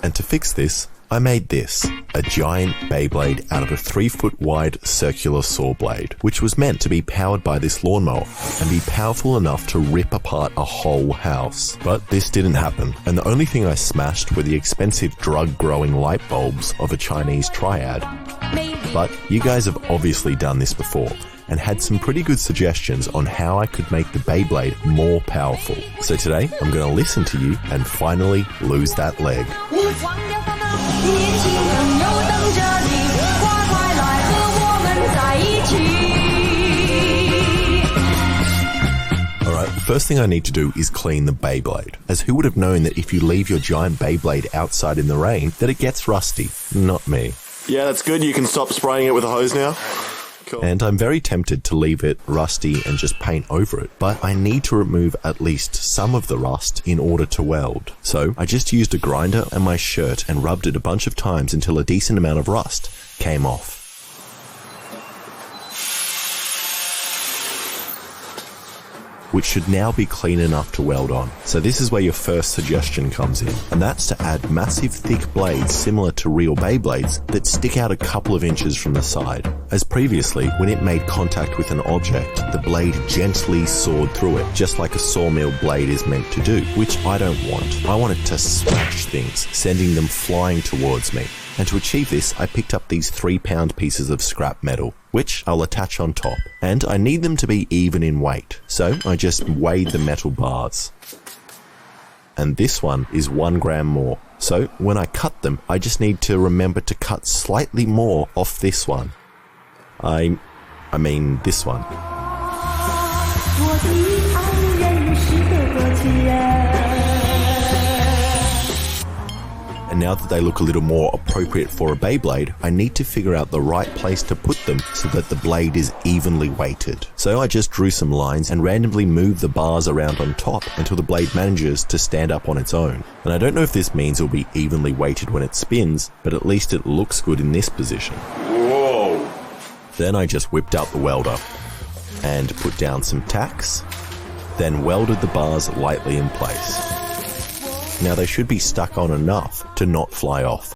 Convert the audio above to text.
And to fix this, I made this, a giant Beyblade out of a 3-foot wide circular saw blade, which was meant to be powered by this lawnmower and be powerful enough to rip apart a whole house. But this didn't happen, and the only thing I smashed were the expensive drug-growing light bulbs of a Chinese triad. But you guys have obviously done this before, and had some pretty good suggestions on how I could make the Beyblade more powerful. So today, I'm going to listen to you and finally lose that leg. Alright, the first thing I need to do is clean the Beyblade, as who would have known that if you leave your giant Beyblade outside in the rain, that it gets rusty? Not me. Yeah, that's good. You can stop spraying it with a hose now. Cool. And I'm very tempted to leave it rusty and just paint over it, but I need to remove at least some of the rust in order to weld. So I just used a grinder and my shirt and rubbed it a bunch of times until a decent amount of rust came off. Which should now be clean enough to weld on. So this is where your first suggestion comes in, and that's to add massive thick blades similar to real Beyblades that stick out a couple of inches from the side. As previously, when it made contact with an object, the blade gently sawed through it, just like a sawmill blade is meant to do, which I don't want. I want it to smash things, sending them flying towards me. And to achieve this, I picked up these 3-pound pieces of scrap metal, which I'll attach on top. And I need them to be even in weight, so I just weighed the metal bars. And this one is 1 gram more. So when I cut them, I just need to remember to cut slightly more off this one. I mean this one. And now that they look a little more appropriate for a Beyblade, I need to figure out the right place to put them so that the blade is evenly weighted. So I just drew some lines and randomly moved the bars around on top until the blade manages to stand up on its own. And I don't know if this means it'll be evenly weighted when it spins, but at least it looks good in this position. Whoa! Then I just whipped out the welder and put down some tacks, then welded the bars lightly in place. Now they should be stuck on enough to not fly off.